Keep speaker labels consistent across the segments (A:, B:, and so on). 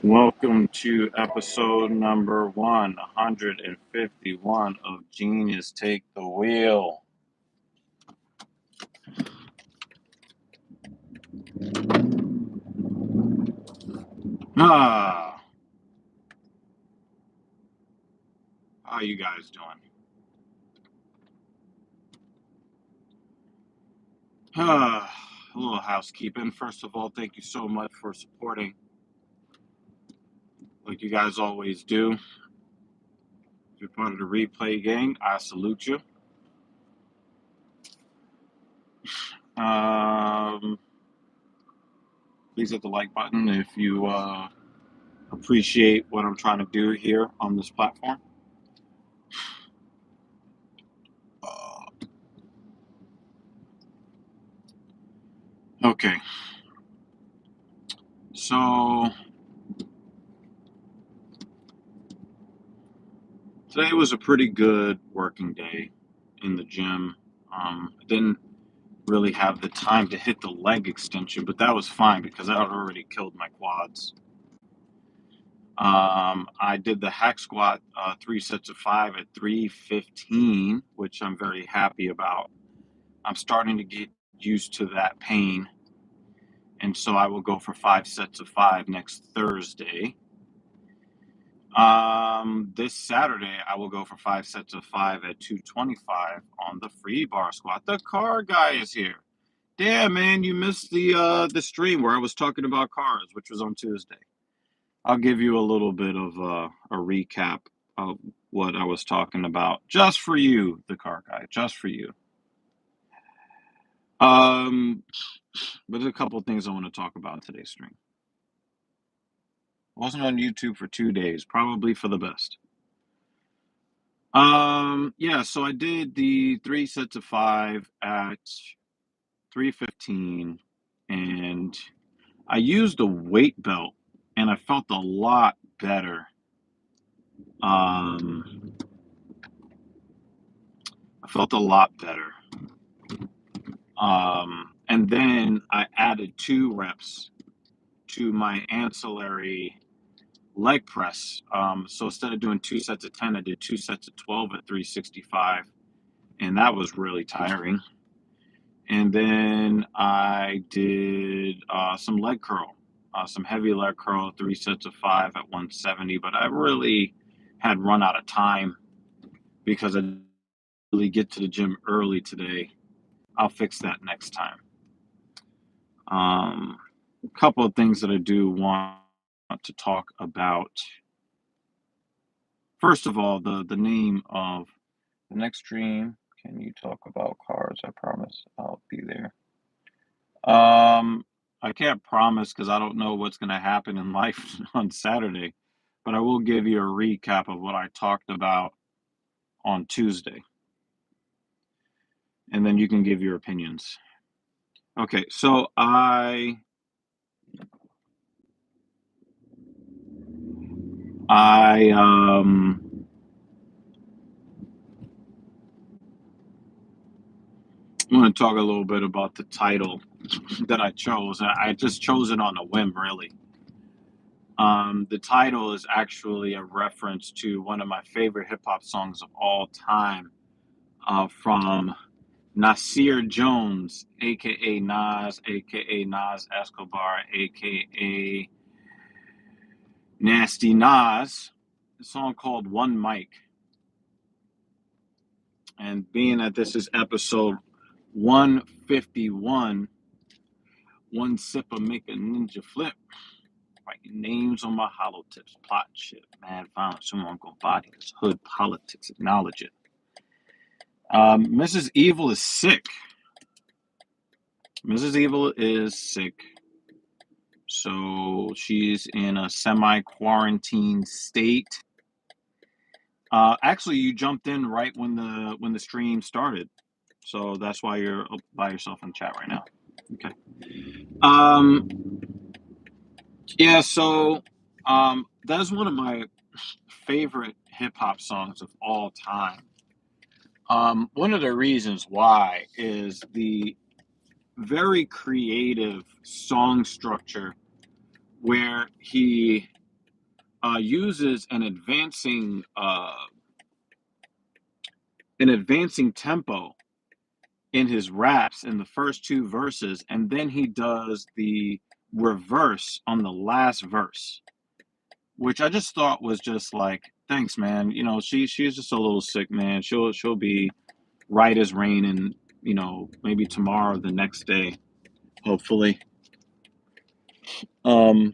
A: Welcome to episode number 151 of Genius Take the Wheel. How you guys doing? A little housekeeping. First of all, thank you so much for supporting like you guys always do. If you're part of the replay gang, I salute you. Please hit the like button if you appreciate what I'm trying to do here on this platform. Okay. So today was a pretty good working day in the gym. I didn't really have the time to hit the leg extension, but that was fine because I had already killed my quads. I did the hack squat, 3 sets of 5 at 315, which I'm very happy about. I'm starting to get used to that pain, and so I will go for 5 sets of 5 next Thursday. This Saturday, I will go for 5 sets of 5 at 225 on the free bar squat. The car guy is here. Damn, man, you missed the stream where I was talking about cars, which was on Tuesday. I'll give you a little bit of a recap of what I was talking about, just for you, the car guy, just for you. But there's a couple of things I want to talk about in today's stream. Wasn't on YouTube for 2 days, probably for the best. Yeah, so I did the 3 sets of 5 at 315, and I used a weight belt, and I felt a lot better. I felt a lot better. And then I added 2 reps to my ancillary leg press. So instead of doing 2 sets of 10, I did 2 sets of 12 at 365, and that was really tiring. And then I did some leg curl, some heavy leg curl, 3 sets of 5 at 170. But I really had run out of time because I didn't really get to the gym early today. I'll fix that next time. A couple of things that I do want to talk about. First of all, the name of the next stream. Can you talk about cars? I promise I'll be there. I can't promise because I don't know what's going to happen in life on Saturday, but I will give you a recap of what I talked about on Tuesday, and then you can give your opinions. Okay, so I want to talk a little bit about the title that I chose. I just chose it on a whim, really. The title is actually a reference to one of my favorite hip hop songs of all time, from Nasir Jones, aka Nas Escobar, aka Nasty Nas, a song called One Mic. And being that this is episode 151, one sip of make a ninja flip. Writing names on my hollow tips, plot shit, mad violence, someone go body, this hood politics, acknowledge it. Mrs. Evil is sick. Mrs. Evil is sick. So she's in a semi-quarantine state. Actually, you jumped in right when the stream started, so that's why you're by yourself in chat right now. Okay. Yeah. So, that's one of my favorite hip hop songs of all time. One of the reasons why is the very creative song structure where he uses an advancing tempo in his raps in the first two verses, and then he does the reverse on the last verse, which I just thought was just like, thanks, man. You know, she's just a little sick, man. She'll be right as rain, and maybe tomorrow, or the next day, hopefully. Um,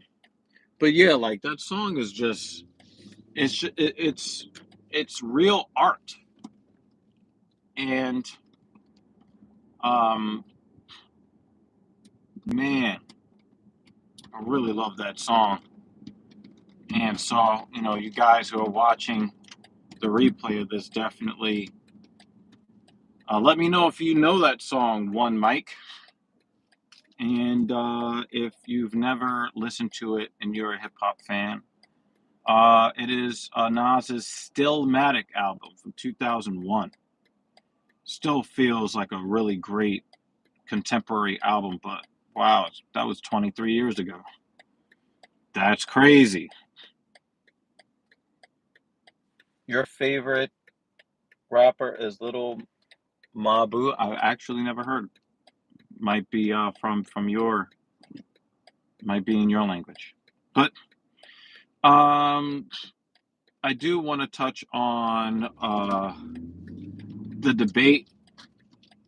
A: but yeah, like that song is just it's real art, and um, man, I really love that song. And so, you guys who are watching the replay of this, definitely let me know if you know that song, One Mic. And if you've never listened to it and you're a hip hop fan, it is Nas's Stillmatic album from 2001. Still feels like a really great contemporary album, but wow, that was 23 years ago. That's crazy. Your favorite rapper is Little Mabu? I actually never heard. Might be might be in your language. But I do want to touch on the debate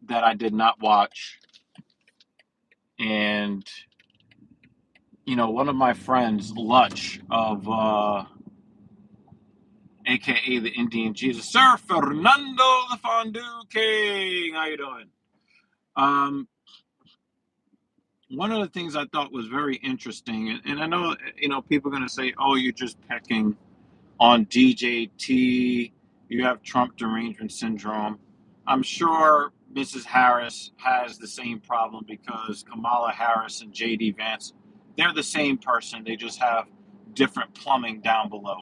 A: that I did not watch. And one of my friends, Lutch of aka the Indian Jesus, Sir Fernando the Fondue King. How you doing? One of the things I thought was very interesting, and I know people are going to say, "Oh, you're just picking on DJT. You have Trump derangement syndrome." I'm sure Mrs. Harris has the same problem because Kamala Harris and JD Vance, they're the same person. They just have different plumbing down below.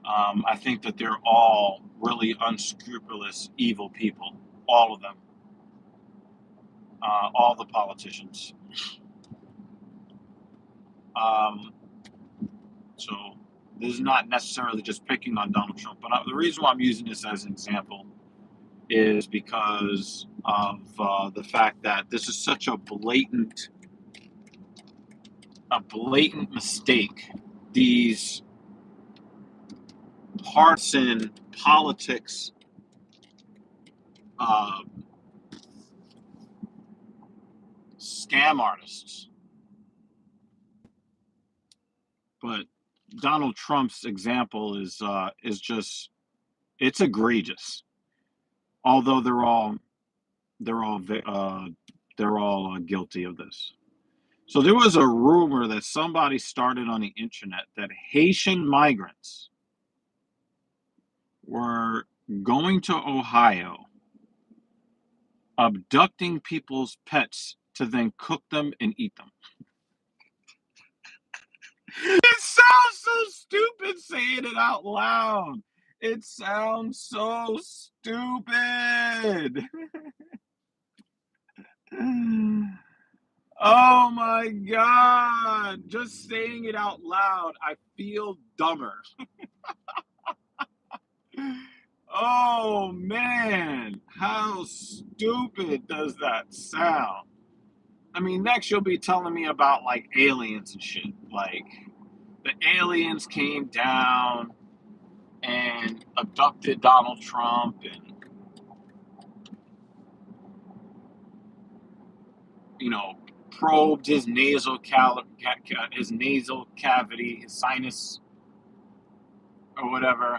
A: I think that they're all really unscrupulous, evil people. All of them. All the politicians. So this is not necessarily just picking on Donald Trump, but the reason why I'm using this as an example is because of the fact that this is such a blatant mistake. These partisan politics scam artists. But Donald Trump's example is just, it's egregious. Although they're all guilty of this. So there was a rumor that somebody started on the internet that Haitian migrants were going to Ohio, abducting people's pets to then cook them and eat them. It sounds so stupid saying it out loud. It sounds so stupid. Oh my God. Just saying it out loud, I feel dumber. Oh man, how stupid does that sound? I mean, next you'll be telling me about like aliens and shit. Like the aliens came down and abducted Donald Trump and probed his nasal cavity, his sinus, or whatever.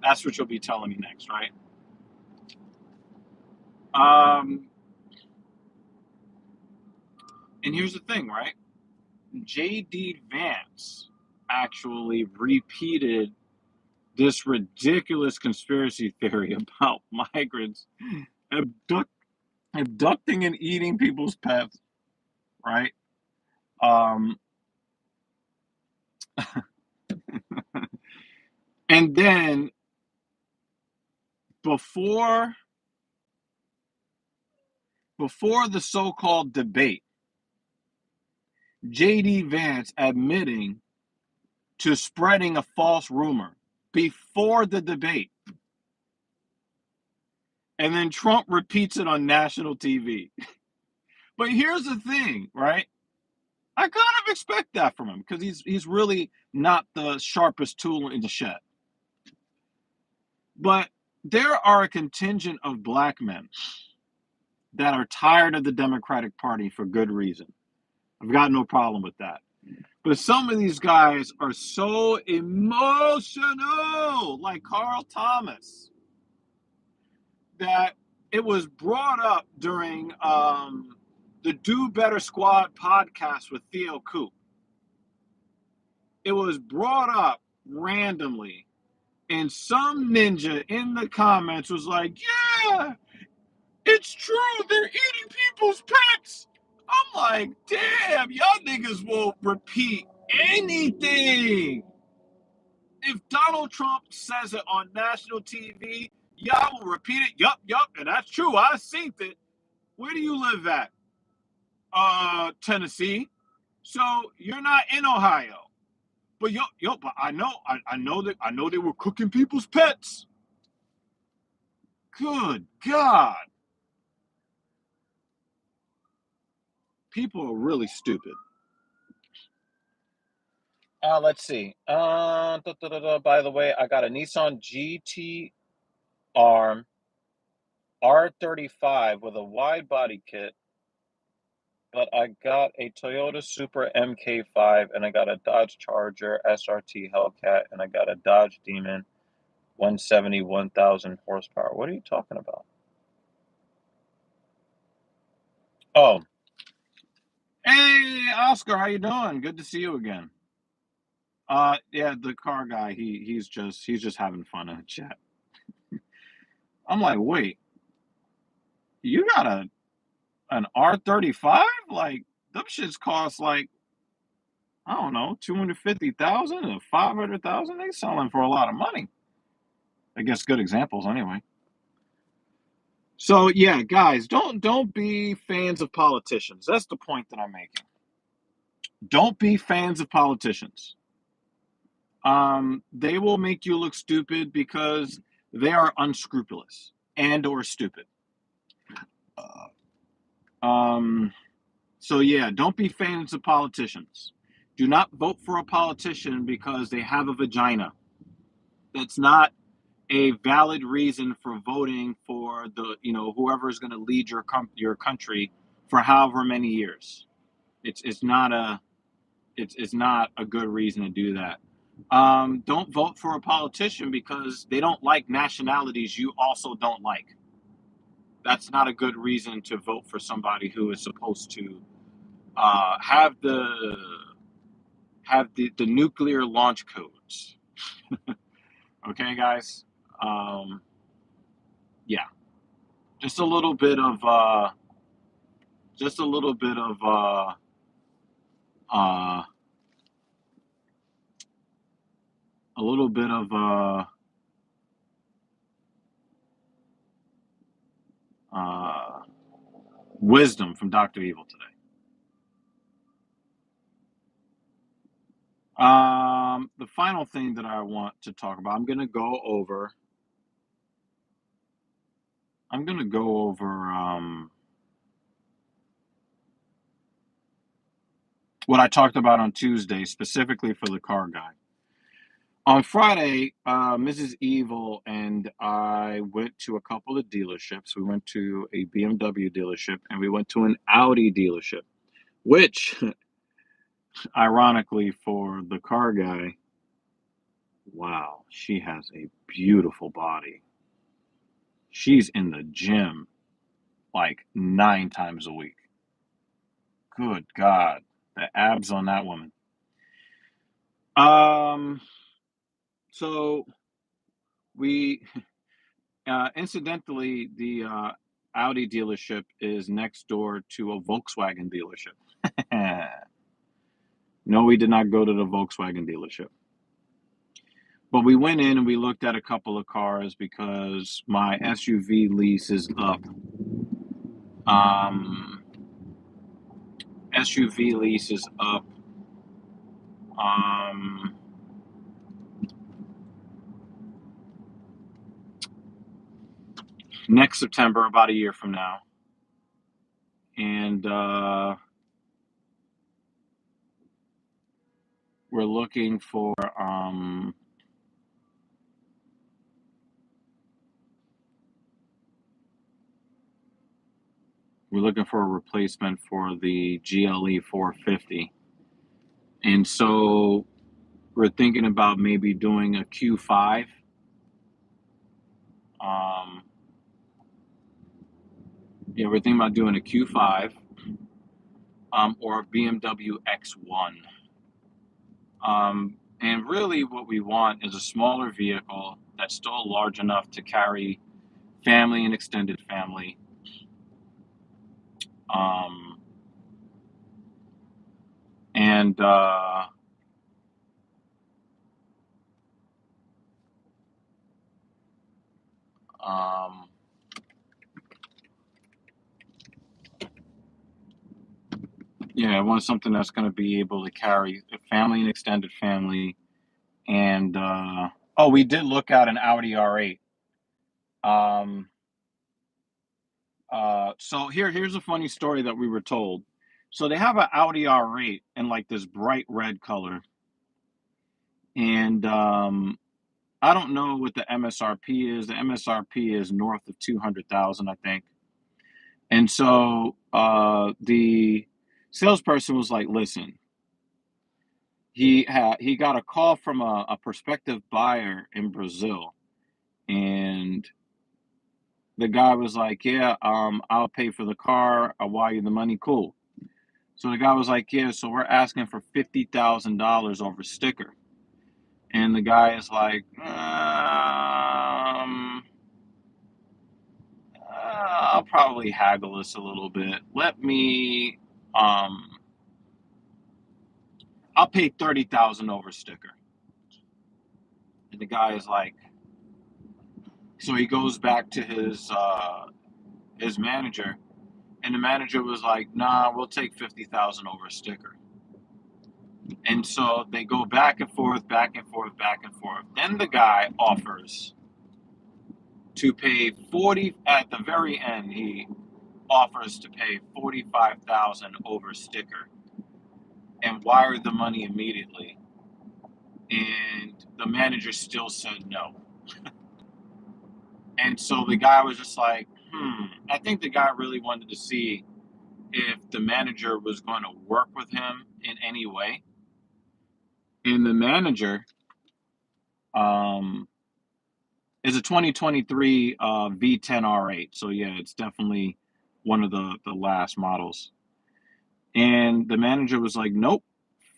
A: That's what you'll be telling me next, right? And here's the thing, right? J.D. Vance actually repeated this ridiculous conspiracy theory about migrants abducting and eating people's pets, right? And then before the so-called debate, J.D. Vance admitting to spreading a false rumor before the debate. And then Trump repeats it on national TV. But here's the thing, right? I kind of expect that from him because he's really not the sharpest tool in the shed. But there are a contingent of black men that are tired of the Democratic Party for good reason. I've got no problem with that. But some of these guys are so emotional, like Carl Thomas, that it was brought up during the Do Better Squad podcast with Theo Koop. It was brought up randomly, and some ninja in the comments was like, yeah, it's true, they're eating people's pets. I'm like, damn, y'all niggas will repeat anything. If Donald Trump says it on national TV, y'all will repeat it. Yup, and that's true. I seen it. Where do you live at? Tennessee. So you're not in Ohio. But but I know they were cooking people's pets. Good God. People are really stupid. Let's see. By the way, I got a Nissan GT Arm R35 with a wide body kit, but I got a Toyota Supra MK5, and I got a Dodge Charger SRT Hellcat, and I got a Dodge Demon 170 1,000 horsepower. What are you talking about? Oh. Hey, Oscar, how you doing? Good to see you again. Yeah, the car guy, he's just having fun in the chat. I'm like, wait, you got an R35? Like, them shits cost like, I don't know, 250,000 and 500,000. They selling for a lot of money. I guess good examples anyway. So yeah, guys, don't be fans of politicians. That's the point that I'm making. Don't be fans of politicians. They will make you look stupid because they are unscrupulous and or stupid. So yeah, don't be fans of politicians. Do not vote for a politician because they have a vagina. That's not a valid reason for voting for whoever is going to lead your country for however many years. It's not a good reason to do that. Don't vote for a politician because they don't like nationalities you also don't like. That's not a good reason to vote for somebody who is supposed to have the nuclear launch codes. Okay, guys. Yeah, just a little bit of uh, wisdom from Dr. Evil today. The final thing that I want to talk about, I'm going to go over what I talked about on Tuesday, specifically for the car guy. On Friday, Mrs. Evil and I went to a couple of dealerships. We went to a BMW dealership and we went to an Audi dealership, which, ironically for the car guy, wow, she has a beautiful body. She's in the gym like 9 times a week. Good God, the abs on that woman. So we, incidentally, the Audi dealership is next door to a Volkswagen dealership. No, we did not go to the Volkswagen dealership. But we went in and we looked at a couple of cars because my SUV lease is up. SUV lease is up next September, about a year from now. And we're looking for a replacement for the GLE 450. And so we're thinking about maybe doing a Q5. We're thinking about doing a Q5 or a BMW X1. And really what we want is a smaller vehicle that's still large enough to carry family and extended family. And I want something that's going to be able to carry a family and extended family. And we did look at an Audi R8. So here's a funny story that we were told. So they have an Audi R8 in like this bright red color, and I don't know what the MSRP is. The MSRP is north of 200,000, I think. And so the salesperson was like, "Listen, he got a call from a prospective buyer in Brazil, and the guy was like, yeah, I'll pay for the car. I'll wire you the money. Cool." So the guy was like, yeah, so we're asking for $50,000 over sticker. And the guy is like, I'll probably haggle this a little bit. I'll pay 30,000 over sticker. And the guy is like, so he goes back to his manager, and the manager was like, nah, we'll take 50,000 over sticker. And so they go back and forth, back and forth, back and forth. Then the guy offers to pay 40 at the very end. He offers to pay 45,000 over sticker and wire the money immediately. And the manager still said no. And so the guy was just like, I think the guy really wanted to see if the manager was going to work with him in any way. And the manager is a 2023 V10 R8. So yeah, it's definitely one of the last models. And the manager was like, nope,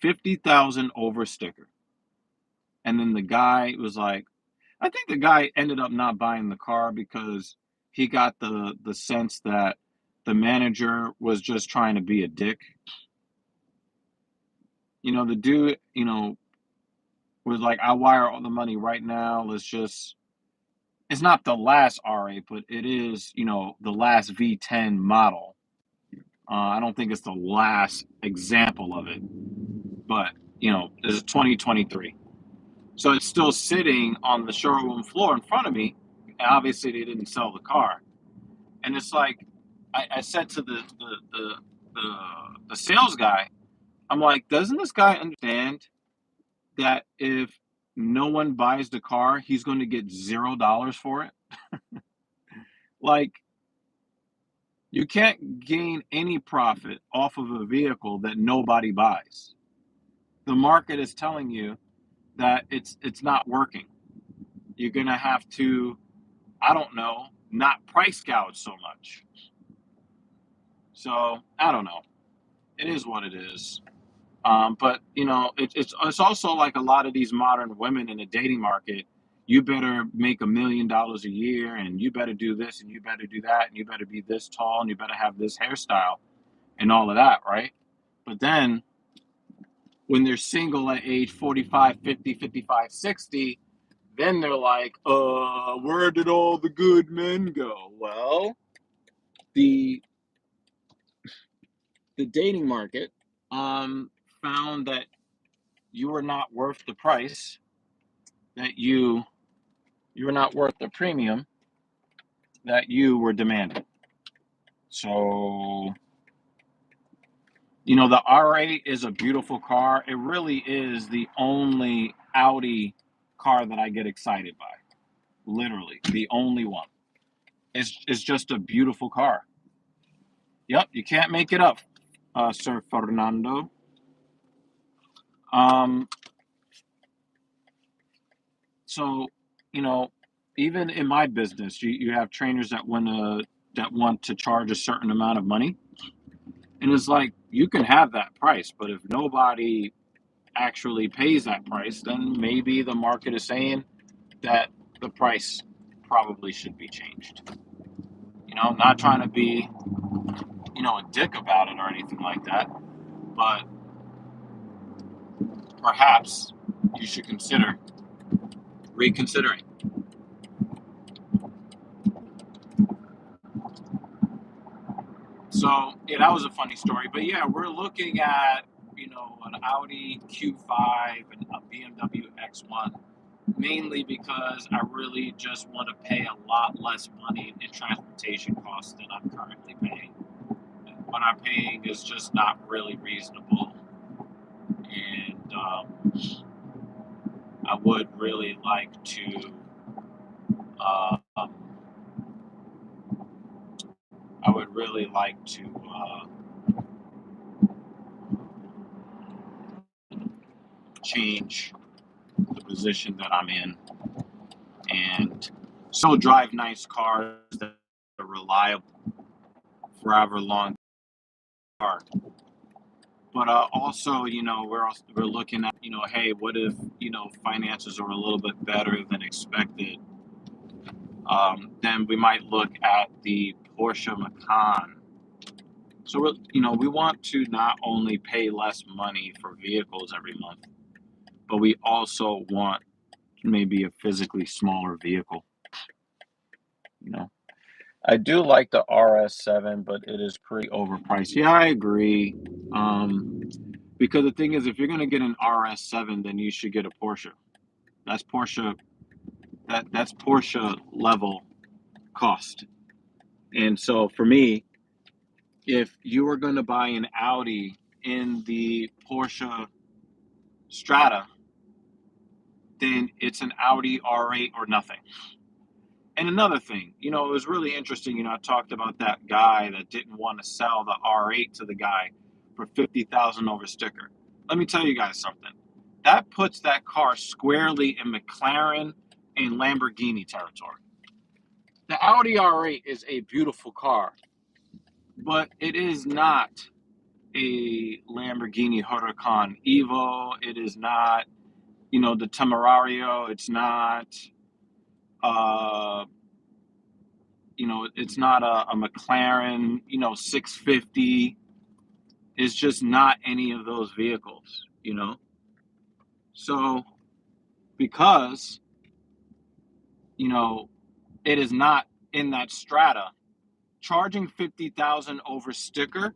A: 50,000 over sticker. And then the guy was like, I think the guy ended up not buying the car because he got the sense that the manager was just trying to be a dick. The dude, was like, I'll wire all the money right now. It's not the last R8, but it is, the last V10 model. I don't think it's the last example of it, but, this is 2023. So it's still sitting on the showroom floor in front of me. And obviously, they didn't sell the car. And it's like, I said to the sales guy, I'm like, doesn't this guy understand that if no one buys the car, he's going to get $0 for it? Like, you can't gain any profit off of a vehicle that nobody buys. The market is telling you that it's not working. You're going to have to, I don't know, not price gouge so much. So, I don't know. It is what it is. But, it's also like a lot of these modern women in the dating market. You better make $1 million a year, and you better do this, and you better do that, and you better be this tall, and you better have this hairstyle, and all of that, right? But then when they're single at age 45, 50, 55, 60, then they're like, where did all the good men go? Well, the dating market found that you were not worth the price, that you were not worth the premium, that you were demanding. So, the R8 is a beautiful car. It really is the only Audi car that I get excited by. Literally, the only one. It's just a beautiful car. Yep, you can't make it up, Sir Fernando. Um, so, you know, even in my business, you have trainers that want to charge a certain amount of money, and it's like you can have that price, but if nobody actually pays that price, then maybe the market is saying that the price probably should be changed. I'm not trying to be, a dick about it or anything like that, but perhaps you should consider reconsidering. So, yeah, that was a funny story. But yeah, we're looking at, an Audi Q5 and a BMW X1, mainly because I really just want to pay a lot less money in transportation costs than I'm currently paying. What I'm paying is just not really reasonable. And I would really like to, uh, I would really like to change the position that I'm in and still drive nice cars that are reliable forever long car. But also, we're looking at, hey, what if, finances are a little bit better than expected? Then we might look at the Porsche Macan. So we want to not only pay less money for vehicles every month, but we also want maybe a physically smaller vehicle. You know, I do like the RS7, but it is pretty overpriced. Yeah, I agree. Um, because the thing is, if you're gonna get an RS7, then you should get a Porsche. That's Porsche. That's Porsche level cost. And so for me, if you were going to buy an Audi in the Porsche Strata, then it's an Audi R8 or nothing. And another thing, it was really interesting. I talked about that guy that didn't want to sell the R8 to the guy for 50,000 over sticker. Let me tell you guys something. That puts that car squarely in McLaren and Lamborghini territory. The Audi R8 is a beautiful car, but it is not a Lamborghini Huracan Evo. It is not, the Temerario. It's not, uh, it's not a McLaren, 650. It's just not any of those vehicles. So because, you know, it is not in that strata, charging 50,000 over sticker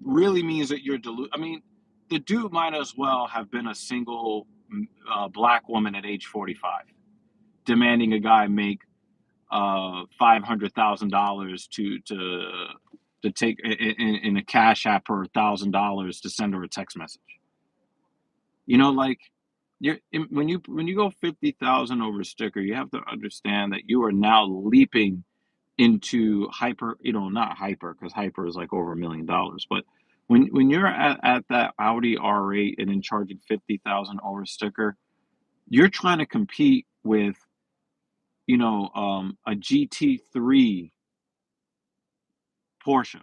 A: really means that you're I mean, the dude might as well have been a single black woman at age 45, demanding a guy make $500,000 to take in a cash app her $1,000 to send her a text message. Like when you go 50,000 over sticker, you have to understand that you are now leaping into hyper, not hyper, because hyper is like over $1 million. But when you're at that Audi R8 and then charging 50,000 over sticker, you're trying to compete with, a GT3 Porsche.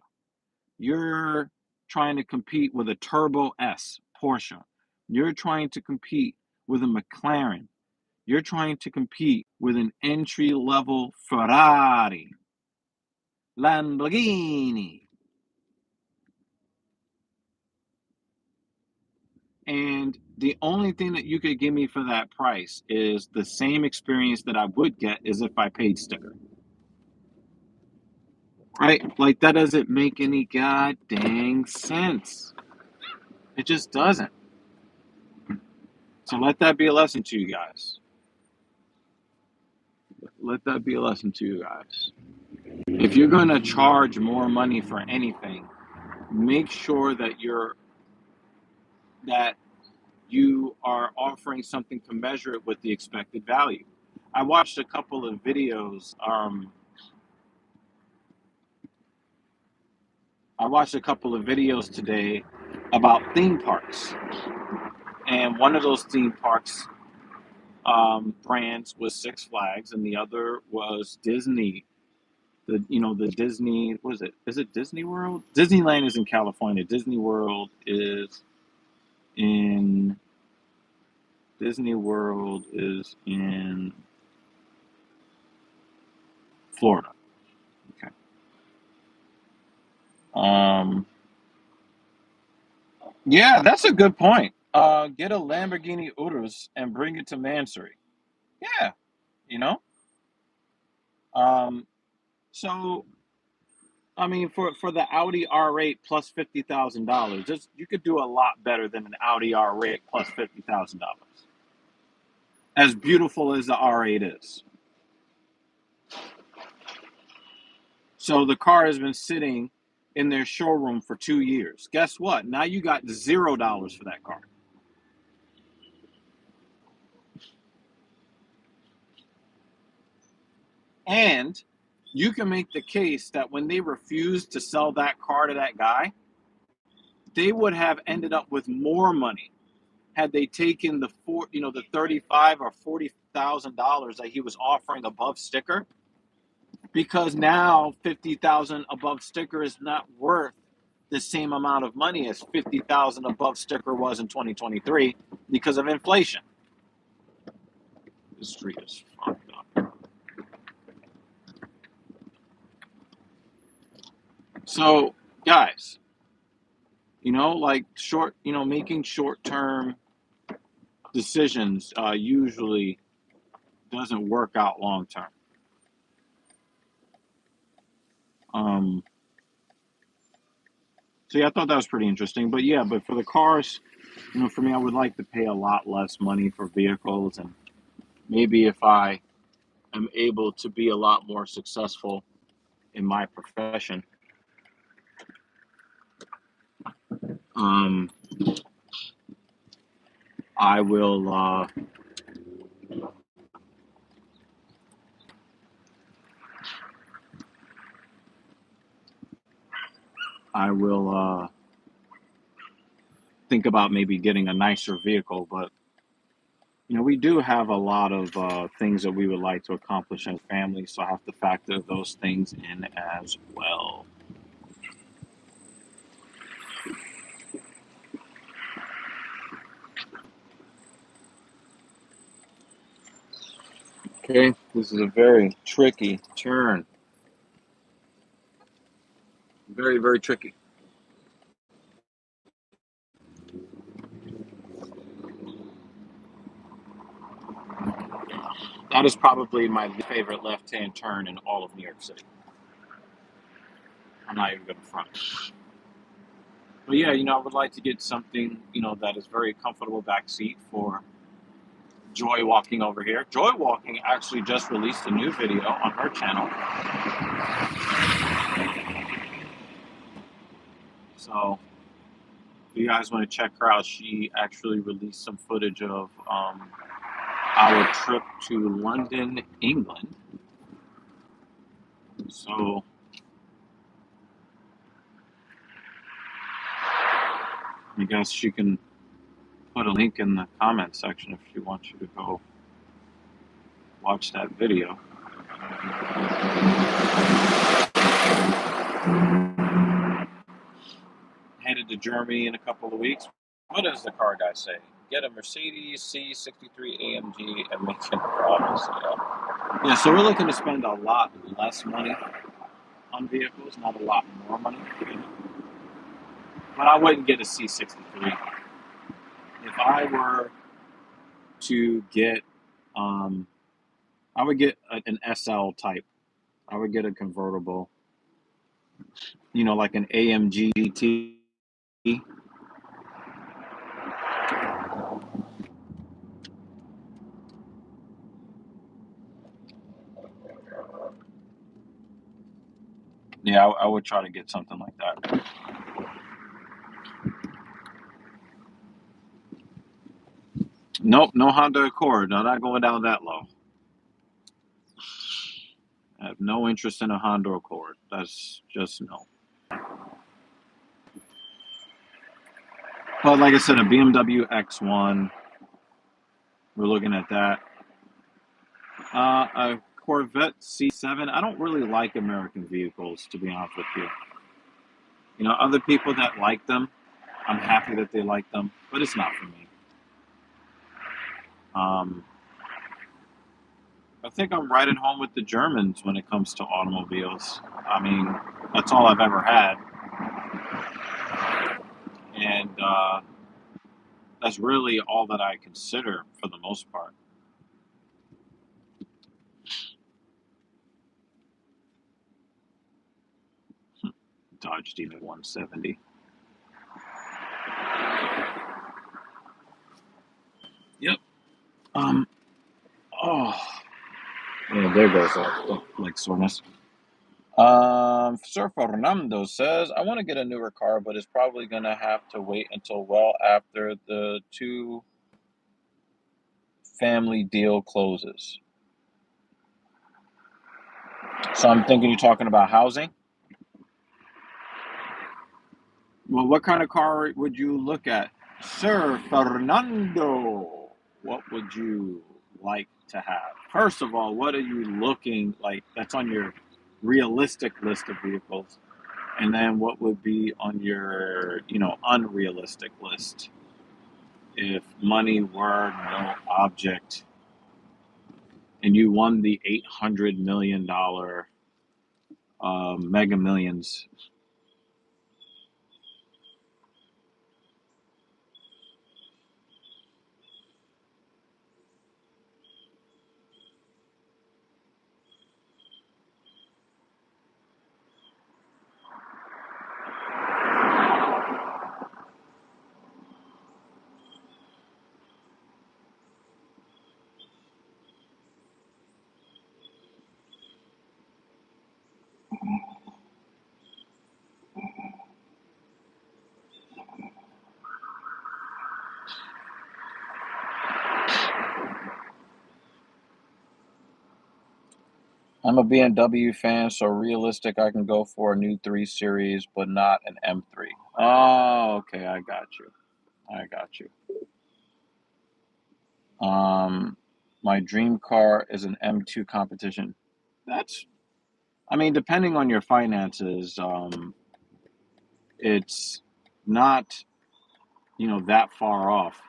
A: You're trying to compete with a Turbo S Porsche. You're trying to compete with a McLaren. You're trying to compete with an entry level Ferrari, Lamborghini. And the only thing that you could give me for that price is the same experience that I would get as if I paid sticker. Right? Like, that doesn't make any god dang sense. It just doesn't. So let that be a lesson to you guys. let that be a lesson to you guys. If you're going to charge more money for anything, make sure that you are offering something to measure it with the expected value. I watched a couple of videos. Today about theme parks, and one of those theme parks brands was Six Flags, and the other was Disney. The Disney, what is it? Is it Disney World? Disneyland is in California. In Disney World is in Florida. Okay. Yeah, that's a good point. Get a Lamborghini Urus and bring it to Mansory. Yeah, you know. Um, so I mean, for the Audi R8 plus $50,000, just you could do a lot better than an Audi R8 plus $50,000. As beautiful as the R8 is, so the car has been sitting in their showroom for 2 years. Guess what? Now you got $0 for that car. And you can make the case that when they refused to sell that car to that guy, they would have ended up with more money had they taken the 35 or $40,000 that he was offering above sticker, because now 50,000 above sticker is not worth the same amount of money as 50,000 above sticker was in 2023 because of inflation. The street is fucked up. So, guys, making short-term decisions usually doesn't work out long term. So yeah, I thought that was pretty interesting. But for the cars, for me, I would like to pay a lot less money for vehicles, and maybe if I am able to be a lot more successful in my profession, um, I will. I will think about maybe getting a nicer vehicle, but we do have a lot of things that we would like to accomplish as family, so I have to factor those things in as well. Okay, this is a very tricky turn. Very, very tricky. That is probably my favorite left-hand turn in all of New York City. I'm not even going to front. But yeah, I would like to get something, that is very comfortable back seat for Joy walking over here. Joy walking actually just released a new video on her channel. So if you guys want to check her out, she actually released some footage of our trip to London, England. So I guess she can put a link in the comment section if she wants you to go watch that video. Headed to Germany in a couple of weeks. What does the car guy say? Get a Mercedes C63 AMG and make it a promise. Yeah, so we're looking to spend a lot less money on vehicles, not a lot more money. But I wouldn't get a C63. If I were to get, I would get an SL type. I would get a convertible, like an AMG GT. Yeah, I would try to get something like that. Nope, no Honda Accord. No, not going down that low. I have no interest in a Honda Accord. That's just no. But like I said, a BMW X1, we're looking at that. A Corvette C7. I don't really like American vehicles, to be honest with you. You know, other people that like them, I'm happy that they like them, but it's not for me. Um, I think I'm right at home with the Germans when it comes to automobiles. I mean, that's all I've ever had, and that's really all that I consider for the most part. Dodge Demon 170. Yep. Um. Oh. Yeah. There goes that like soreness. Sir Fernando says, I want to get a newer car, but it's probably going to have to wait until well after the two family deal closes. So I'm thinking you're talking about housing. Well, what kind of car would you look at? Sir Fernando, what would you like to have? First of all, what are you looking like that's on your realistic list of vehicles? And then what would be on your, unrealistic list? If money were no object and you won the $800 million Mega Millions. I'm a BMW fan, so realistic, I can go for a new 3 Series, but not an M3. Oh, okay, I got you. I got you. My dream car is an M2 competition. That's, I mean, depending on your finances, it's not, that far off.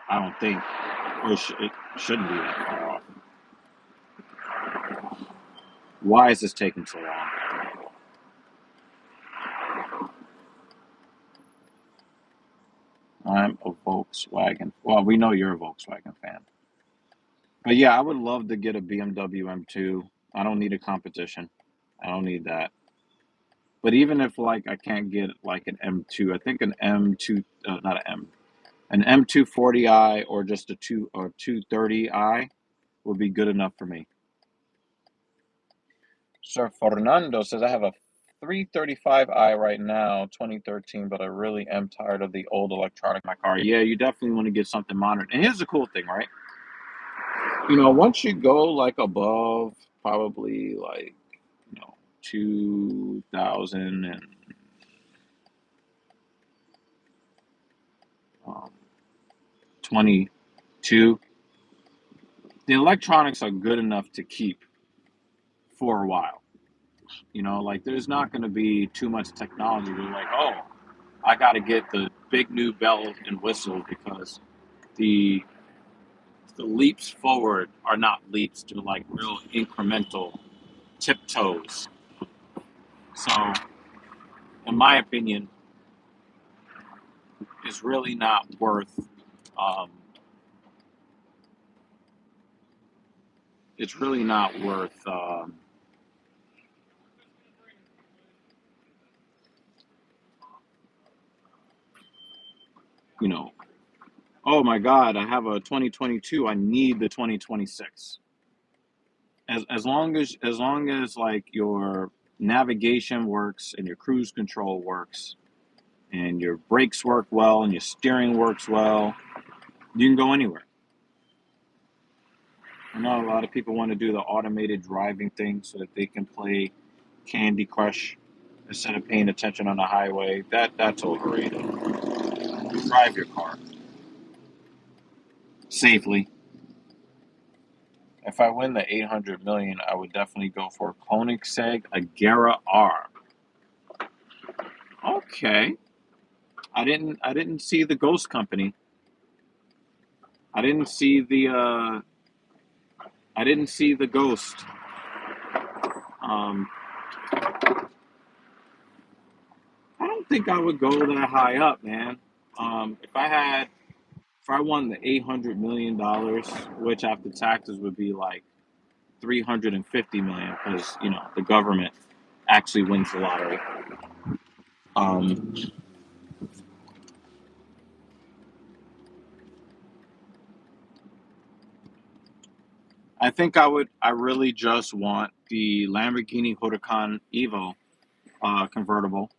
A: I don't think, or it shouldn't be that far off. Why is this taking so long? I'm a Volkswagen. Well, we know you're a Volkswagen fan. But yeah, I would love to get a BMW M2. I don't need a competition. I don't need that. But even if like I can't get like an M2, I think an M2, not an M240i or just a 230i would be good enough for me. Sir Fernando says I have a 335i right now, 2013, but I really am tired of the old electronic in my car. Yeah, you definitely want to get something modern. And here's the cool thing, right? Once you go like above probably like, 2022, the electronics are good enough to keep for a while. Like there's not going to be too much technology. They're like, oh, I got to get the big new bell and whistle because the the leaps forward are not leaps to like real incremental tiptoes. So, in my opinion, it's really not worth. Um, it's really not worth. You know, oh my God, I have a 2022. I need the 2026. As long as like your navigation works and your cruise control works and your brakes work well and your steering works well, you can go anywhere. I know a lot of people want to do the automated driving thing so that they can play Candy Crush instead of paying attention on the highway. That's overrated. Drive your car safely. If I win the 800 million, I would definitely go for Koenigsegg Agera R. Okay. I didn't see the Ghost Company. I didn't see the I didn't see the Ghost. Um I don't think I would go that high up, man. If I won the $800 million, which after taxes would be like 350 million, because the government actually wins the lottery. Um, I think I would. I really just want the Lamborghini Huracan Evo convertible.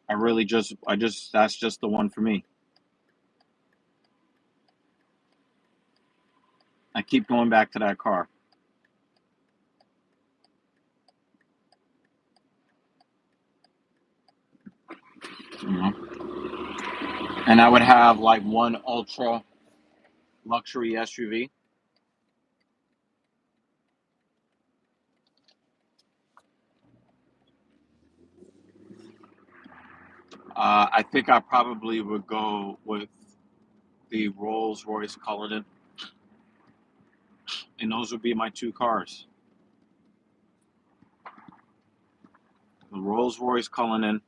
A: That's just the one for me. I keep going back to that car. You know, and I would have like one ultra luxury SUV. I think I probably would go with the Rolls Royce Cullinan, and those would be my two cars: the Rolls Royce Cullinan,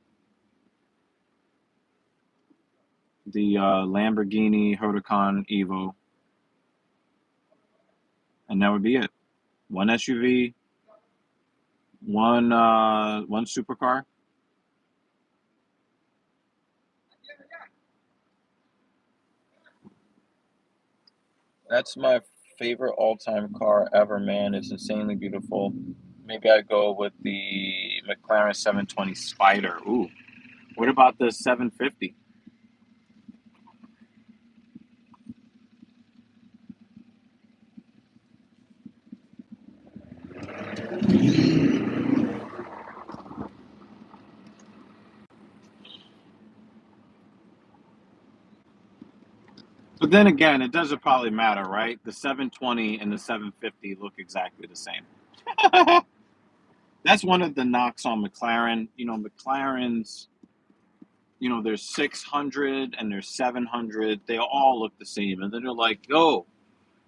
A: the Lamborghini Huracan Evo, and that would be it. One SUV, one supercar. That's my favorite all-time car ever, man. It's insanely beautiful. Maybe I go with the McLaren 720 Spider. Ooh, what about the 750? But then again, it doesn't probably matter, right? The 720 and the 750 look exactly the same. That's one of the knocks on McLaren. McLaren's, there's 600 and there's 700. They all look the same. And then they're like, yo,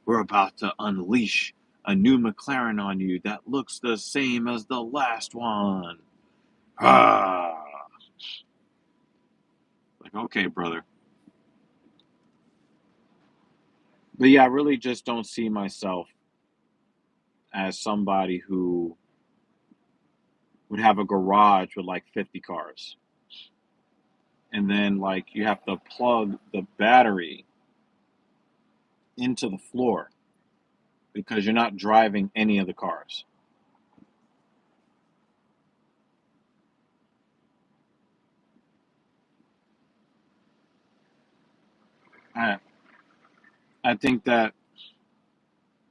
A: we're about to unleash a new McLaren on you that looks the same as the last one. Ah, like, okay, brother. But yeah, I really just don't see myself as somebody who would have a garage with like 50 cars. And then, like, you have to plug the battery into the floor because you're not driving any of the cars. I, I think that,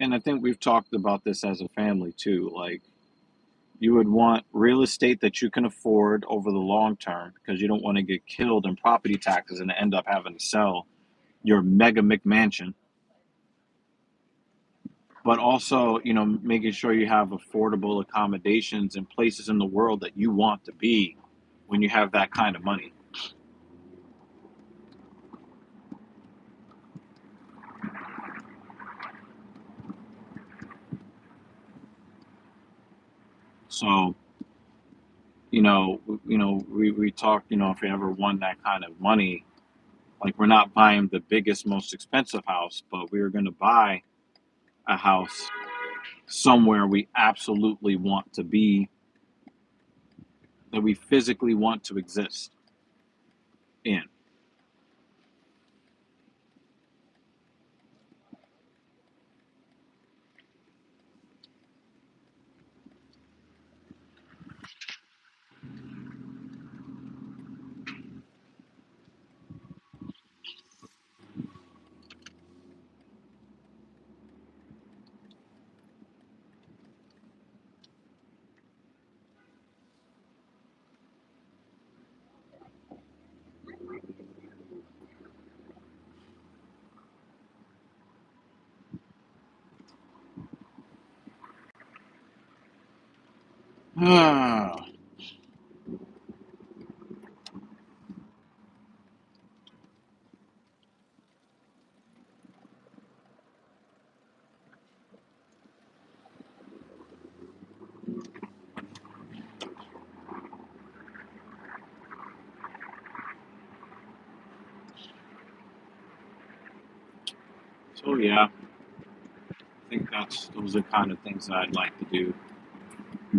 A: and I think we've talked about this as a family too. Like, you would want real estate that you can afford over the long term because you don't want to get killed in property taxes and end up having to sell your mega McMansion. But also, making sure you have affordable accommodations in places in the world that you want to be when you have that kind of money. So, we talked, if we ever won that kind of money, like, we're not buying the biggest, most expensive house, but we're going to buy a house somewhere we absolutely want to be, that we physically want to exist in. Ah, so yeah, I think those are kind of things that I'd like to do.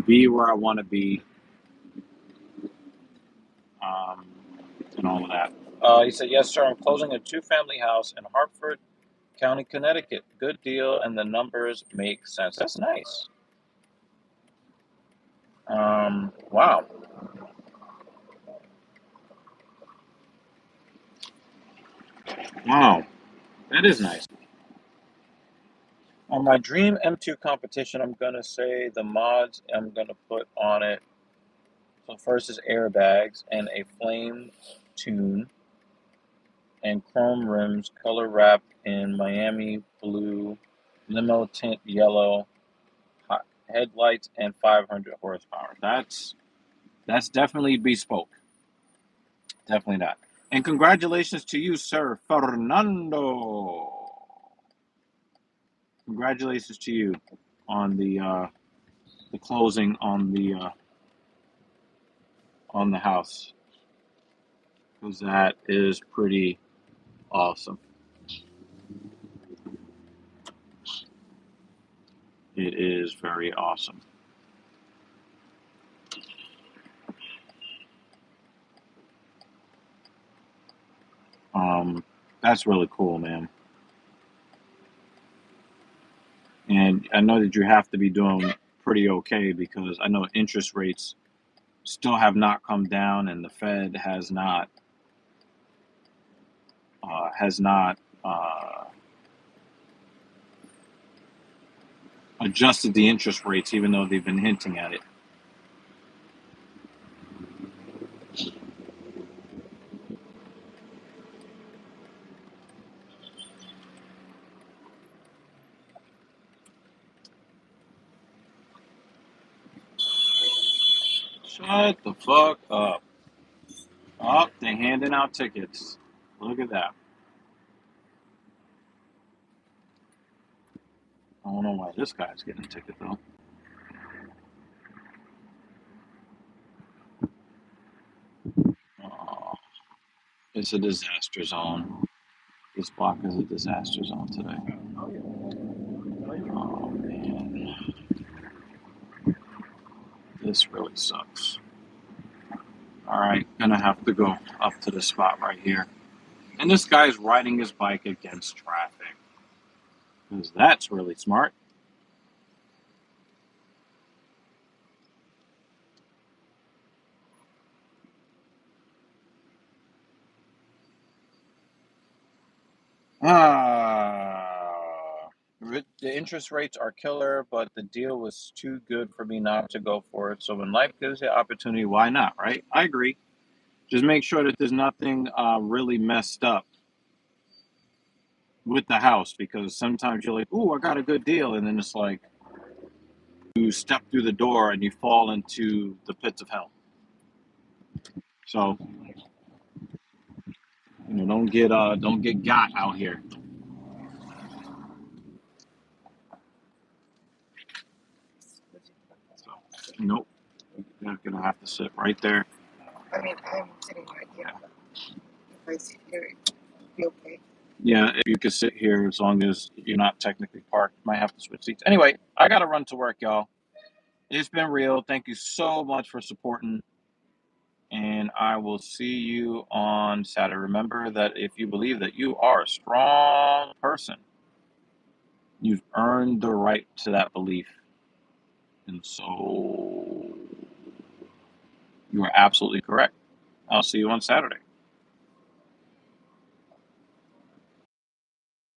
A: Be where I want to be, um, and all of that. He said, "Yes, sir. I'm closing a two-family house in Hartford County, Connecticut. Good deal, and the numbers make sense." That's nice. Wow. Wow. That is nice. On my Dream M2 competition, I'm going to say the mods I'm going to put on it. So first is airbags and a flame tune and chrome rims, color wrapped in Miami blue, limo tint yellow, headlights, and 500 horsepower. That's definitely bespoke. Definitely that. And congratulations to you, sir, Fernando. Congratulations to you on the closing on the house, because that is pretty awesome. It is very awesome. Um, that's really cool, man. And I know that you have to be doing pretty okay because I know interest rates still have not come down, and the Fed has not adjusted the interest rates, even though they've been hinting at it. Shut the fuck up. Oh, they're handing out tickets. Look at that. I don't know why this guy's getting a ticket though. Oh, it's a disaster zone. This block is a disaster zone today. Oh man, this really sucks. All right, gonna have to go up to the spot right here. And this guy's riding his bike against traffic. Because that's really smart. Ah, the interest rates are killer, but the deal was too good for me not to go for it. So when life gives you opportunity, why not, right? I agree. Just make sure that there's nothing really messed up with the house, because sometimes you're like, "Ooh, I got a good deal," and then it's like you step through the door and you fall into the pits of hell. So don't get got out here. So nope, you're gonna have to sit right there. I mean, I'm sitting right here. If I sit here, it'll be okay. Yeah, if you could sit here as long as you're not technically parked. Might have to switch seats. Anyway, I gotta run to work, y'all. It's been real. Thank you so much for supporting, and I will see you on Saturday. Remember that if you believe that you are a strong person, you've earned the right to that belief. And so you are absolutely correct. I'll see you on Saturday.